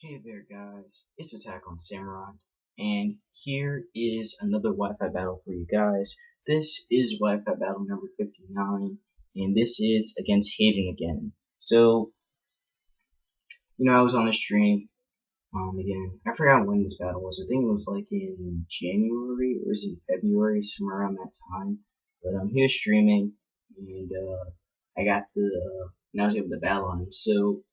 Hey there guys, it's Attack on Samurai, and here is another Wi-Fi battle for you guys. This is Wi-Fi battle number 59, and this is against Hayden again. So, I was on the stream, again, I forgot when this battle was. I think it was like in January, or was it February, somewhere around that time. But, he was streaming, and, and I was able to battle him. So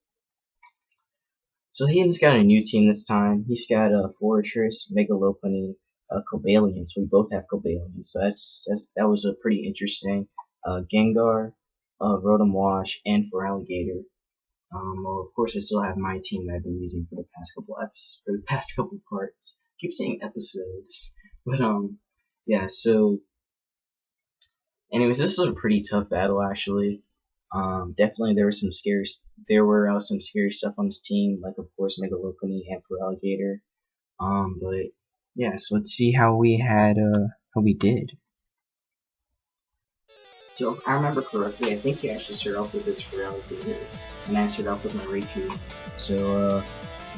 Hayden's got a new team this time. He's got a Fortress, Megalopony, Cobalion. So we both have Cobalion. So that was a pretty interesting. Gengar, Rotom Wash, and for Alligator. Well, of course, I still have my team that I've been using for the past couple parts. I keep saying episodes, but yeah. So, anyways, this was a pretty tough battle actually. Definitely there were some scary stuff on his team, like of course Megalopony and for Alligator. But yeah, so let's see how we did. So if I remember correctly, I think he actually started off with this for Alligator, and I started off with my Raikou. So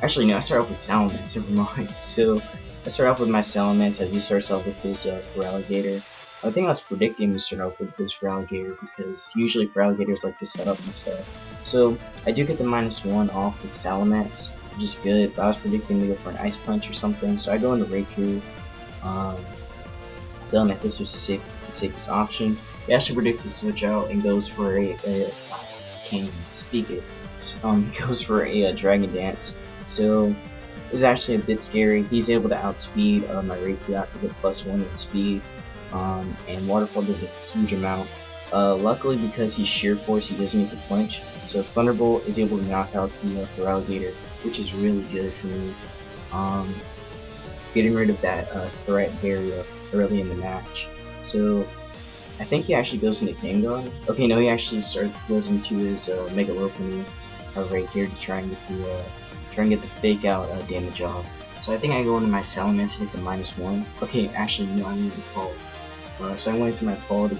actually no, I started off with Salamence, never mind. So I started off with my Salamence as he starts off with his for Alligator. I think I was predicting to start off with this for Alligator because usually for Alligators like to set up and stuff. So I do get the -1 off with Salamence, which is good, but I was predicting to go for an Ice Punch or something, so I go into Raikou, feeling that this was the safest option. He actually predicts to switch out and goes for I can't even speak it. Goes for a Dragon Dance. So it was actually a bit scary. He's able to outspeed my Raikou after the +1 in speed. And Waterfall does a huge amount. Luckily, because he's Sheer Force, he doesn't need to flinch, so Thunderbolt is able to knock out the Feraligatr, which is really good for me. Getting rid of that threat very early in the match. So I think he actually goes into Gengar. Okay, no, he actually goes into his Mega Lopunny right here to try and get the fake out damage off. So I think I go into my Salamence to hit the -1. Okay, actually no, I need to call. So I went into my Paul to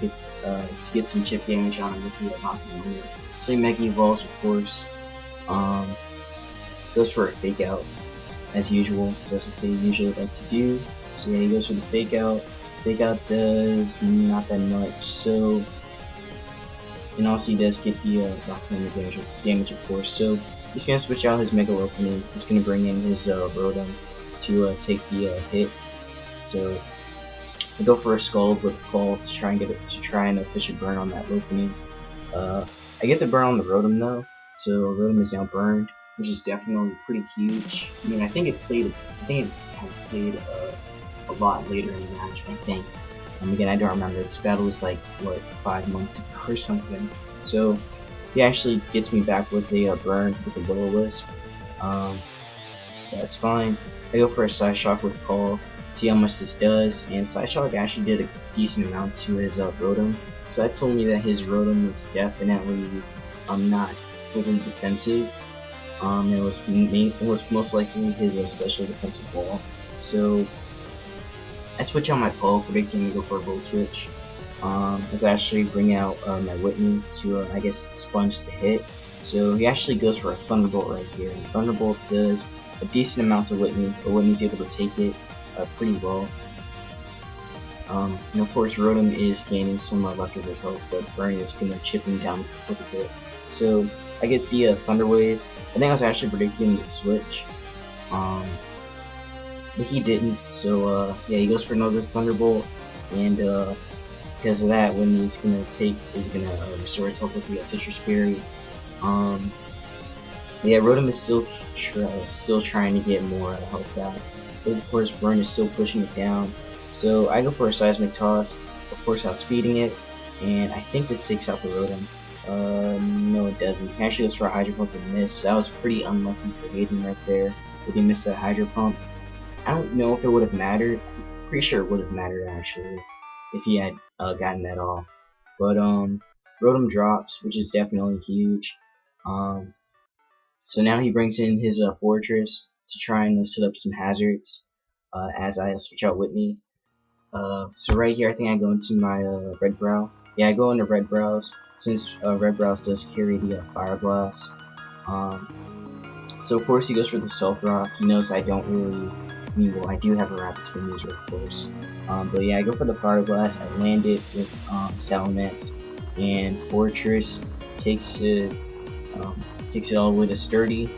get some chip damage on him with the Knocking Limit. So he Mega Evolves, of course. Goes for a Fake Out, as usual, because that's what they usually like to do. So yeah, he goes for the Fake Out. Fake Out does not that much, so... And also he does get the Knocking Limit damage, of course. So he's going to switch out his Mega Lopunny. He's going to bring in his Rotom to take the hit. So I go for a Scald with Call to try and efficient burn on that Lopunny. I get the burn on the Rotom though, so Rotom is now burned, which is definitely pretty huge. I mean, I think it had played a lot later in the match. I think. Again, I don't remember. This battle was like what 5 months ago or something. So he actually gets me back with a burn with the Will-O-Wisp. That's fine. I go for a Side Shock with Call. See how much this does, and Side Shock actually did a decent amount to his Rotom, so that told me that his Rotom was definitely not fully defensive. It was most likely his special defensive wall. So I switch out my Pole, predicting to go for a Volt Switch. As I actually bring out my Whitney to I guess sponge the hit. So he actually goes for a Thunderbolt right here. And Thunderbolt does a decent amount of Whitney, but Whitney's able to take it pretty well. And of course Rotom is gaining some leftovers health, but Burn is going to chip him down with a bit. So I get the Thunder Wave. I think I was actually predicting the switch, but he didn't. So yeah, he goes for another Thunderbolt, and because of that, when he's gonna restore his health with the Citrus Berry. Yeah, Rotom is still trying to get more health back. But of course, Burn is still pushing it down. So I go for a Seismic Toss, of course outspeeding it, and I think this takes out the Rotom. No it doesn't. He actually goes for a Hydro Pump and miss. That was pretty unlucky for Hayden right there, if he missed that Hydro Pump. I don't know if it would have mattered. I'm pretty sure it would have mattered actually, if he had gotten that off. But Rotom drops, which is definitely huge. So now he brings in his Fortress to try and set up some hazards as I switch out Whitney. So right here I think I go into my Red Brow. Yeah, I go into Red Brows since Red Brows does carry the Fire Blast. So of course he goes for the Stealth Rock. He knows I don't really, well, I do have a Rapid Spin user, of course. But yeah, I go for the Fire Blast. I land it with Salamence, and Fortress takes it all the way to Sturdy.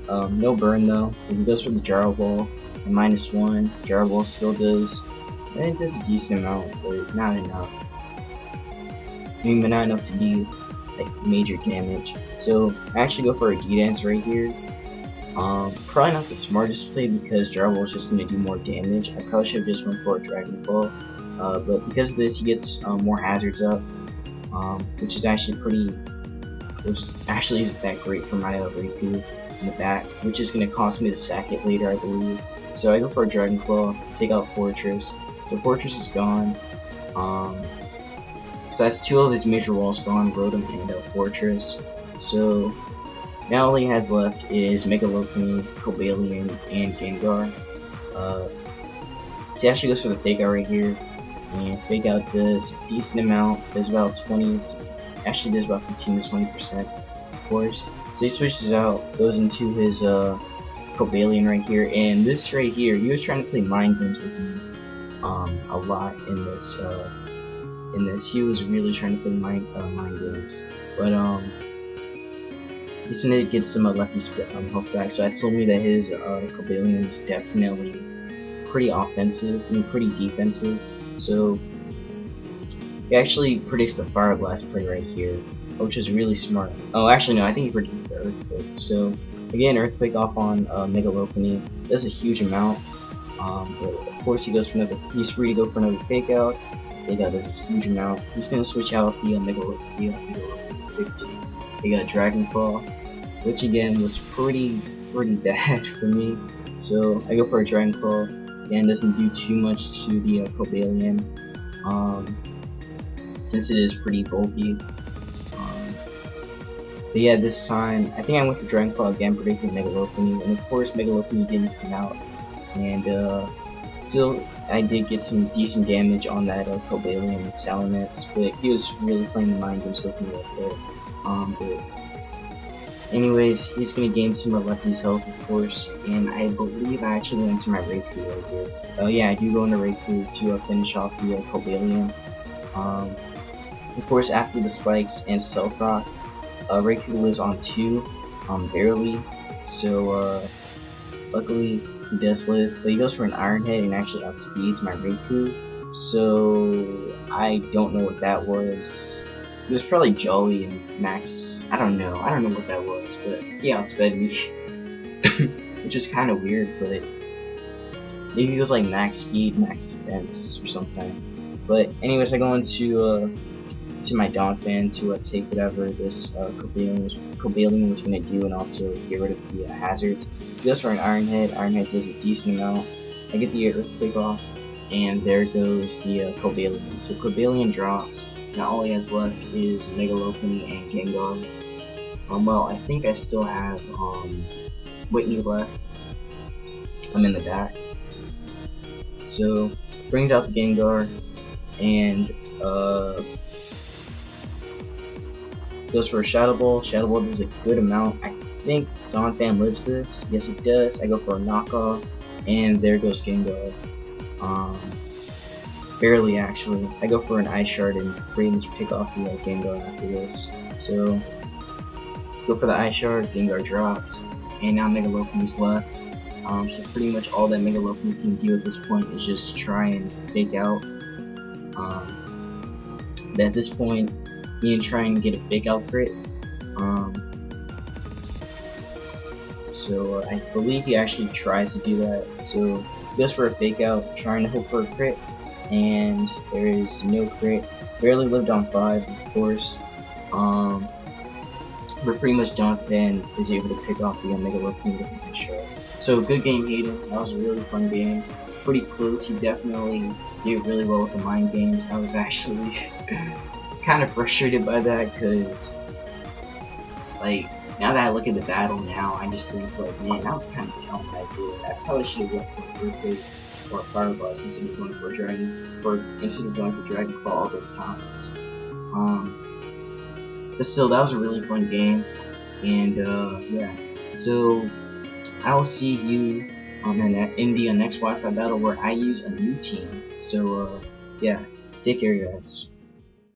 No burn though. But he goes for the Gyro Ball, and -1. Gyro Ball still does, and it does a decent amount, but not enough. I mean, but not enough to be like major damage. So I actually go for a D-Dance right here. Probably not the smartest play because Gyro Ball is just going to do more damage. I probably should have just went for a Dragon Ball, but because of this, he gets more hazards up, which actually isn't that great for my Riku in the back, which is going to cost me to sack it later, I believe. So I go for a Dragon Claw, take out Fortress. So Fortress is gone. So that's 2 of his major walls gone, Rotom and Fortress. So now all he has left is Mega Lopunny, Cobalion, and Gengar. So he actually goes for the Fake Out right here, and Fake Out does a decent amount, does about 20, actually does about 15 to 20%, of course. So he switches out, goes into his Cobalion right here, and this right here, he was trying to play Mind Games with me a lot in this. He was really trying to play mind games, but he's gonna get some lefty health back. So that told me that his Cobalion is definitely pretty offensive and pretty defensive. So he actually predicts the Fire Blast play right here, which is really smart. Oh, actually no, I think he predicted the Earthquake. So again, Earthquake off on Mega Lopunny does a huge amount. But of course he's free to go for another Fake Out. Fake Out does a huge amount. He's gonna switch out the Mega Lopunny 50. They got Dragon Claw, which again was pretty bad for me. So I go for a Dragon Claw. Again, doesn't do too much to the Cobalion, since it is pretty bulky. But yeah, this time I think I went for Dragon Claw again, predicting Mega Lopunny, and of course Mega Lopunny didn't come out, and still I did get some decent damage on that Cobalion with Salamence, but he was really playing the mind games with me right there. But anyways, he's gonna gain some of Lefty's health, of course, and I believe I actually went into my Raikou right here. Oh yeah, I do go into Raikou to finish off the Cobalion. Of course, after the spikes and Stealth Rock, Raikou lives on 2, barely. So luckily he does live, but he goes for an Iron Head and actually outspeeds my Raikou. So I don't know what that was. It was probably Jolly and Max. I don't know what that was, but he outsped me, which is kind of weird. But maybe it was like max speed, max defense, or something. But anyways, I go into to my Donphan to take whatever this Cobalion was gonna do, and also get rid of the hazards. He goes for an Iron Head. Iron Head does a decent amount. I get the Earthquake off, and there goes the Cobalion. So Cobalion drops. Now all he has left is Mega Lopunny and Gengar. Well, I think I still have Whitney left. I'm in the back. So brings out the Gengar, and goes for a Shadow Ball. Shadow Ball does a good amount. I think Donphan lives this. Yes, it does. I go for a knockoff, and there goes Gengar. Barely actually. I go for an Ice Shard and pretty much pick off the Gengar after this. So go for the Ice Shard, Gengar drops, and now Mega Lopunny's left. So pretty much all that Mega Lopunny can do at this point is just try and Fake Out. At this point, he can try and get a Fake Out crit. So I believe he actually tries to do that. So he goes for a Fake Out, trying to hope for a crit, and there is no crit. Barely lived on 5, of course. But pretty much Donphan is able to pick off the Mega Lopunny with a shot. So good game, Hayden. That was a really fun game. Pretty close. He definitely did really well with the mind games. I was actually kind of frustrated by that, because like now that I look at the battle now, I just think like, man, that was kind of dumb what I did. I probably should have went for a Earthquake or a Fire Blast instead of going for a Dragon Claw all those times. But still, that was a really fun game, and yeah. So I'll see you in the next Wi-Fi battle where I use a new team. So yeah, take care, guys.